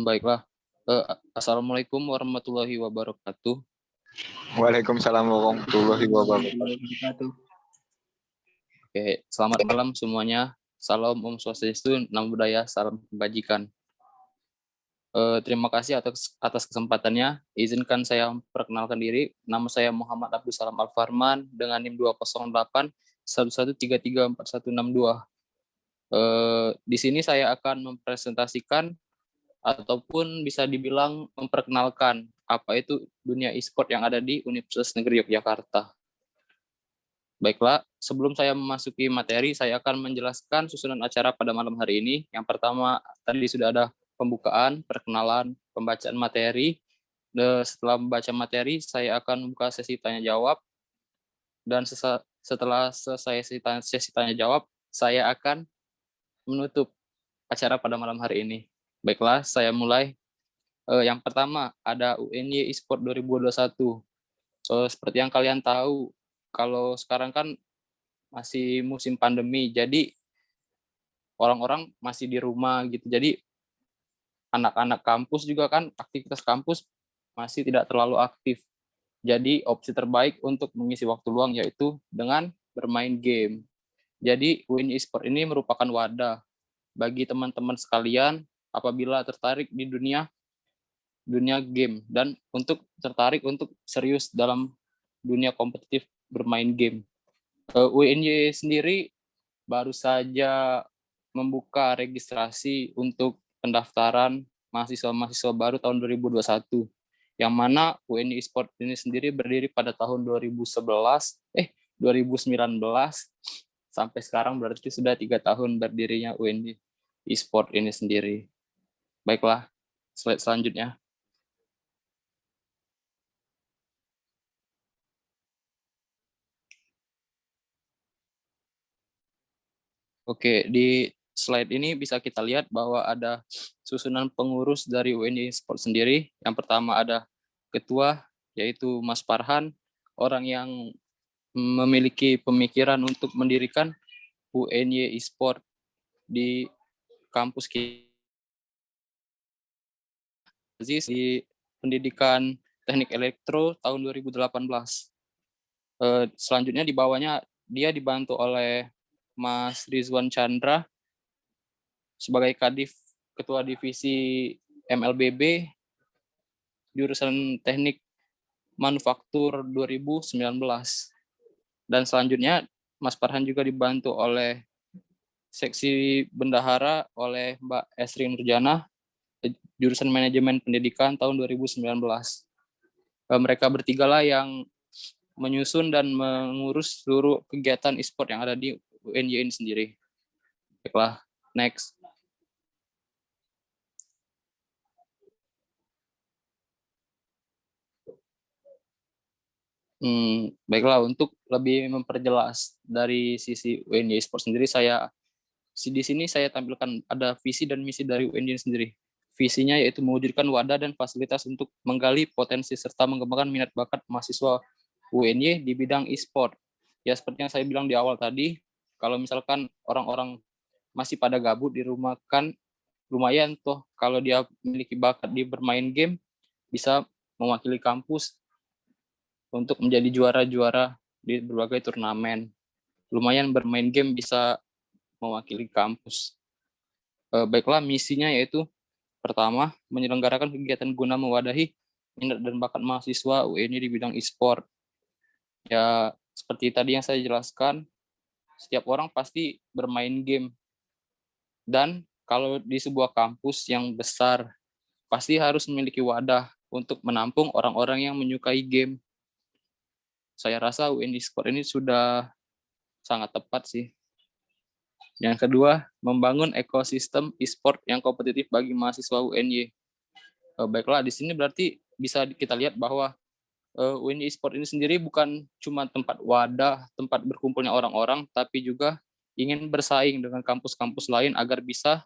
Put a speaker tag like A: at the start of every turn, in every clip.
A: Baiklah. Assalamualaikum warahmatullahi wabarakatuh.
B: Waalaikumsalam warahmatullahi wabarakatuh.
A: Oke, selamat malam semuanya. Salam Om Swastiastu, Namo Buddhaya, salam kebajikan. Terima kasih atas kesempatannya. Izinkan saya perkenalkan diri. Nama saya Muhammad Abdul Salam Al-Farman dengan NIM 208 113346162. Di sini saya akan mempresentasikan ataupun bisa dibilang memperkenalkan apa itu dunia e-sport yang ada di Universitas Negeri Yogyakarta. Baiklah, sebelum saya memasuki materi, saya akan menjelaskan susunan acara pada malam hari ini. Yang pertama, tadi sudah ada pembukaan, perkenalan, pembacaan materi. Setelah membaca materi, saya akan membuka sesi tanya-jawab. Dan setelah selesai sesi tanya-jawab, saya akan menutup acara pada malam hari ini. Baiklah, saya mulai. Yang pertama, ada UNY eSport 2021. Seperti yang kalian tahu, kalau sekarang kan masih musim pandemi, jadi orang-orang masih di rumah gitu. Jadi anak-anak kampus juga kan, aktivitas kampus masih tidak terlalu aktif. Jadi opsi terbaik untuk mengisi waktu luang yaitu dengan bermain game. Jadi UNY eSport ini merupakan wadah bagi teman-teman sekalian apabila tertarik di dunia game dan tertarik untuk serius dalam dunia kompetitif bermain game. UNY sendiri baru saja membuka registrasi untuk pendaftaran mahasiswa-mahasiswa baru tahun 2021, yang mana UNY eSport ini sendiri berdiri pada tahun 2019 sampai sekarang, berarti sudah 3 tahun berdirinya UNY eSport ini sendiri. Baiklah, slide selanjutnya. Oke, di slide ini bisa kita lihat bahwa ada susunan pengurus dari UNY eSport sendiri. Yang pertama ada ketua, yaitu Mas Farhan, orang yang memiliki pemikiran untuk mendirikan UNY eSport di kampus di pendidikan teknik elektro tahun 2018. Selanjutnya di bawahnya dia dibantu oleh Mas Rizwan Chandra sebagai Kadif Ketua Divisi MLBB jurusan Teknik Manufaktur 2019. Dan selanjutnya Mas Farhan juga dibantu oleh Seksi Bendahara oleh Mbak Esri Nurjana jurusan Manajemen Pendidikan tahun 2019. Mereka bertiga lah yang menyusun dan mengurus seluruh kegiatan e-sport yang ada di UNY ini sendiri. Baiklah, next. Baiklah, untuk lebih memperjelas dari sisi UNY eSport sendiri, di sini saya tampilkan ada visi dan misi dari UNY sendiri. Visinya yaitu mewujudkan wadah dan fasilitas untuk menggali potensi serta mengembangkan minat bakat mahasiswa UNY di bidang e-sport. Ya seperti yang saya bilang di awal tadi, kalau misalkan orang-orang masih pada gabut di rumah kan lumayan tuh kalau dia memiliki bakat di bermain game bisa mewakili kampus untuk menjadi juara-juara di berbagai turnamen. Lumayan bermain game bisa mewakili kampus. Baiklah, misinya yaitu pertama, menyelenggarakan kegiatan guna mewadahi minat dan bakat mahasiswa UNY di bidang e-sport. Ya, seperti tadi yang saya jelaskan, setiap orang pasti bermain game. Dan kalau di sebuah kampus yang besar, pasti harus memiliki wadah untuk menampung orang-orang yang menyukai game. Saya rasa UNY Sport ini sudah sangat tepat sih. Yang kedua, membangun ekosistem e-sport yang kompetitif bagi mahasiswa UNY. Baiklah, di sini berarti bisa kita lihat bahwa UNY eSport ini sendiri bukan cuma tempat wadah, tempat berkumpulnya orang-orang, tapi juga ingin bersaing dengan kampus-kampus lain agar bisa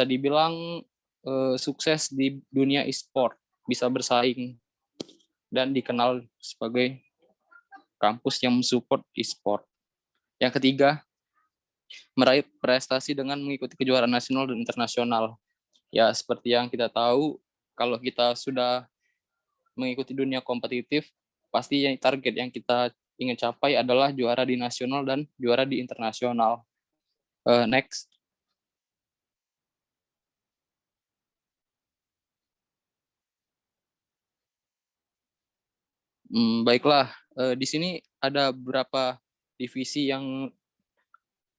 A: dibilang sukses di dunia eSport, bisa bersaing dan dikenal sebagai kampus yang mensupport eSport. Yang ketiga, meraih prestasi dengan mengikuti kejuaraan nasional dan internasional. Ya, seperti yang kita tahu, kalau kita sudah mengikuti dunia kompetitif, pasti yang target yang kita ingin capai adalah juara di nasional dan juara di internasional. Next. Baiklah, di sini ada beberapa divisi yang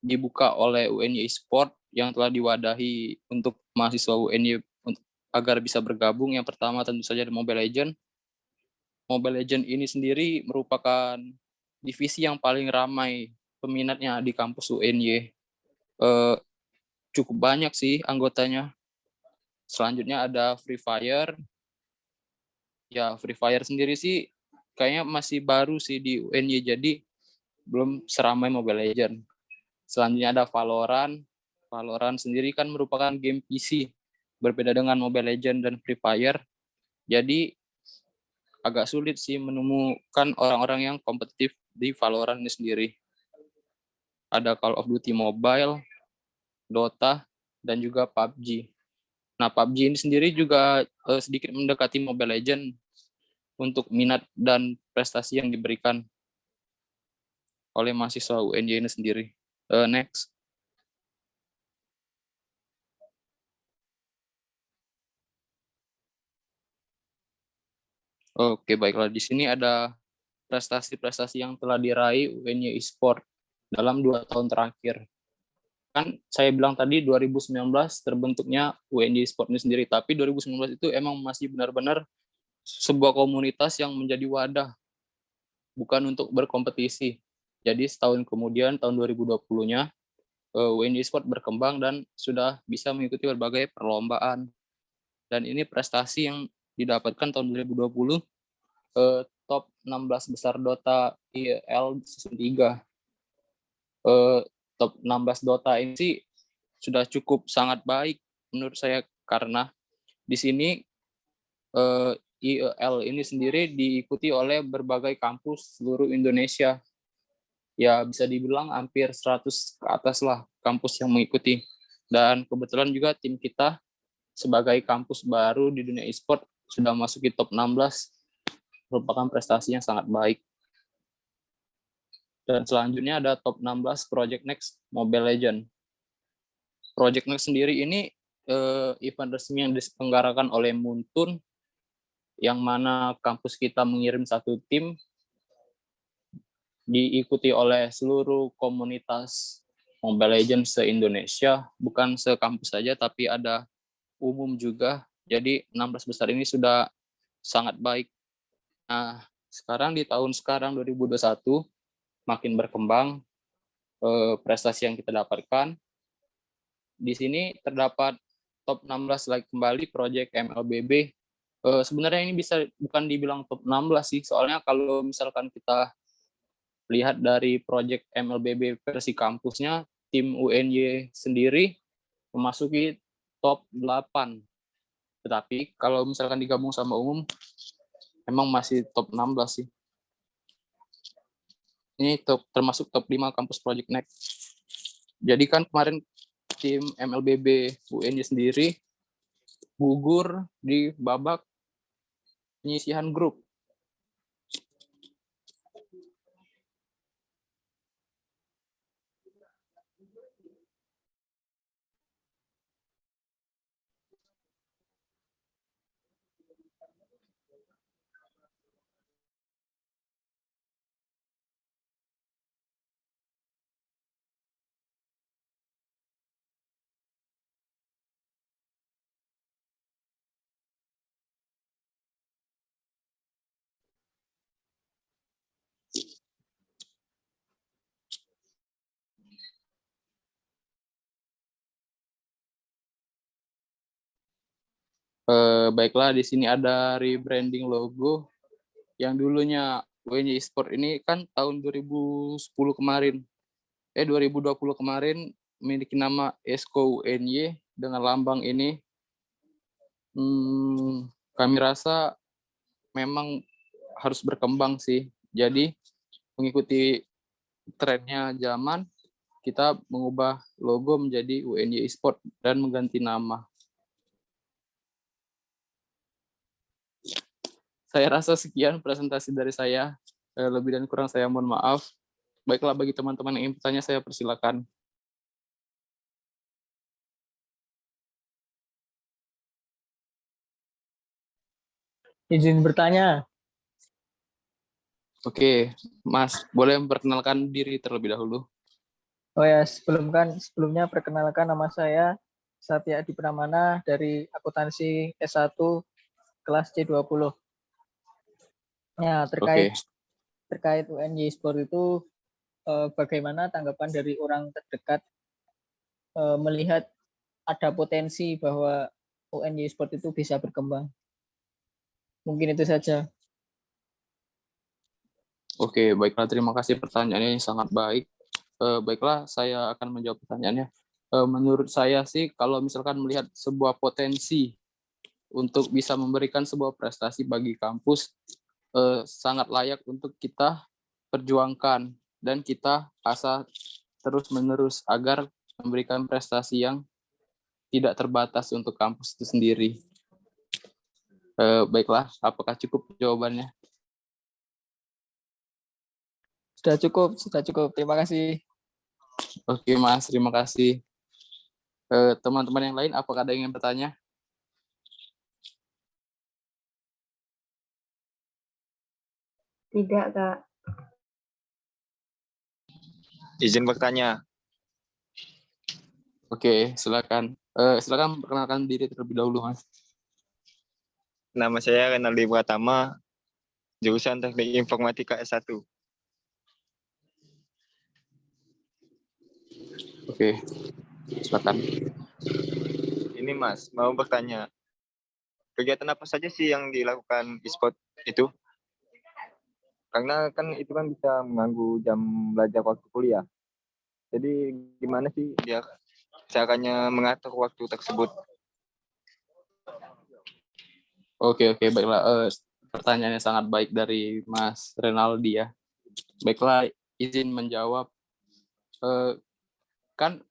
A: dibuka oleh UNY Sport yang telah diwadahi untuk mahasiswa UNY agar bisa bergabung. Yang pertama tentu saja Mobile Legends. Mobile Legends ini sendiri merupakan divisi yang paling ramai peminatnya di kampus UNY. Cukup banyak sih anggotanya. Selanjutnya ada Free Fire. Ya, Free Fire sendiri sih kayaknya masih baru sih di UNY, jadi belum seramai Mobile Legends. Selanjutnya ada Valorant. Valorant sendiri kan merupakan game PC, berbeda dengan Mobile Legends dan Free Fire. Jadi agak sulit sih menemukan orang-orang yang kompetitif di Valorant ini sendiri. Ada Call of Duty Mobile, Dota, dan juga PUBG. Nah, PUBG ini sendiri juga sedikit mendekati Mobile Legends untuk minat dan prestasi yang diberikan oleh mahasiswa UNJ ini sendiri. Next. Oke, baiklah. Di sini ada prestasi-prestasi yang telah diraih UNY Esport dalam 2 tahun terakhir. Kan saya bilang tadi 2019 terbentuknya UNY Esport ini sendiri, tapi 2019 itu emang masih benar-benar sebuah komunitas yang menjadi wadah, bukan untuk berkompetisi. Jadi setahun kemudian, tahun 2020-nya, UNY Esport berkembang dan sudah bisa mengikuti berbagai perlombaan. Dan ini prestasi yang didapatkan tahun 2020, top 16 besar Dota IEL season 3. Top 16 Dota ini sih sudah cukup sangat baik menurut saya, karena di sini IEL ini sendiri diikuti oleh berbagai kampus seluruh Indonesia. Ya bisa dibilang hampir 100 ke atas lah kampus yang mengikuti. Dan kebetulan juga tim kita sebagai kampus baru di dunia e-sport sudah masuk di top 16, merupakan prestasi yang sangat baik. Dan selanjutnya ada top 16 Project Next Mobile Legends. Project Next sendiri ini event resmi yang diselenggarakan oleh Muntun, yang mana kampus kita mengirim satu tim, diikuti oleh seluruh komunitas Mobile Legends se-Indonesia, bukan sekampus saja, tapi ada umum juga. Jadi 16 besar ini sudah sangat baik. Nah, sekarang di tahun sekarang 2021 makin berkembang prestasi yang kita dapatkan. Di sini terdapat top 16 lagi kembali Project MLBB. Sebenarnya ini bisa bukan dibilang top 16 sih, soalnya kalau misalkan kita lihat dari Project MLBB versi kampusnya, tim UNY sendiri memasuki top 8. Tetapi kalau misalkan digabung sama umum, emang masih top 16 sih. Ini termasuk top 5 kampus Project Next. Jadi kan kemarin tim MLBB UNY sendiri gugur di babak penyisihan grup. Baiklah, di sini ada rebranding logo. Yang dulunya UNY Esport ini kan tahun 2010 kemarin, 2020 kemarin memiliki nama Esko UNY dengan lambang ini. Kami rasa memang harus berkembang sih. Jadi mengikuti trennya zaman, kita mengubah logo menjadi UNY Esport dan mengganti nama. Saya rasa sekian presentasi dari saya. Lebih dan kurang saya mohon maaf. Baiklah, bagi teman-teman yang ingin bertanya, saya persilakan.
C: Izin bertanya.
A: Oke, Mas, boleh memperkenalkan diri terlebih dahulu?
C: Oh ya, sebelumnya perkenalkan, nama saya Satya Adi Pramana dari akuntansi S1 kelas C20. Ya,
A: Oke.
C: terkait UNY Sport itu bagaimana tanggapan dari orang terdekat melihat ada potensi bahwa UNY Sport itu bisa berkembang. Mungkin itu saja.
A: Oke, baiklah, terima kasih pertanyaannya yang sangat baik. Baiklah, saya akan menjawab pertanyaannya. Menurut saya sih, kalau misalkan melihat sebuah potensi untuk bisa memberikan sebuah prestasi bagi kampus, sangat layak untuk kita perjuangkan dan kita asah terus-menerus agar memberikan prestasi yang tidak terbatas untuk kampus itu sendiri. Baiklah, apakah cukup jawabannya?
C: Sudah cukup. Terima kasih.
A: Oke, Mas, terima kasih. Teman-teman yang lain, apakah ada yang ingin bertanya?
D: Tidak, Kak.
B: Izin bertanya.
A: Oke, silakan. Silakan perkenalkan diri terlebih dahulu, Mas.
B: Nama saya Renaldi Pratama, jurusan Teknik Informatika S1.
A: Oke, silakan.
B: Ini Mas, mau bertanya. Kegiatan apa saja sih yang dilakukan e-sport itu? Karena kan itu kan bisa mengganggu jam belajar waktu kuliah. Jadi gimana sih biar caranya mengatur waktu tersebut?
A: Oke, baiklah. Pertanyaannya sangat baik dari Mas Renaldi ya. Baiklah, izin menjawab. Kan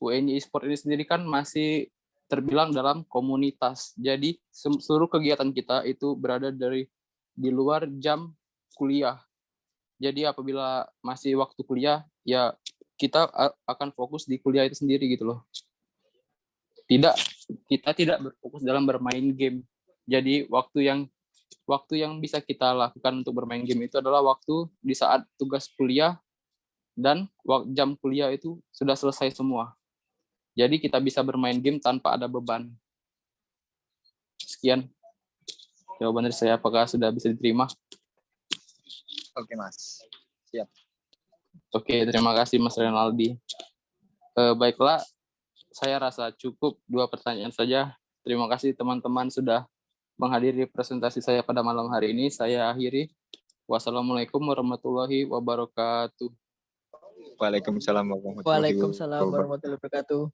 A: UNY Sport ini sendiri kan masih terbilang dalam komunitas. Jadi seluruh kegiatan kita itu berada di luar jam kuliah. Jadi apabila masih waktu kuliah, ya kita akan fokus di kuliah itu sendiri gitu loh. Kita tidak berfokus dalam bermain game. Jadi waktu yang bisa kita lakukan untuk bermain game itu adalah waktu di saat tugas kuliah dan jam kuliah itu sudah selesai semua. Jadi kita bisa bermain game tanpa ada beban. Sekian jawaban dari saya. Apakah sudah bisa diterima?
B: Oke Mas, siap.
A: Oke, terima kasih Mas Renaldi. Baiklah, saya rasa cukup 2 pertanyaan saja. Terima kasih teman-teman sudah menghadiri presentasi saya pada malam hari ini. Saya akhiri. Wassalamualaikum warahmatullahi wabarakatuh.
B: Waalaikumsalam warahmatullahi wabarakatuh.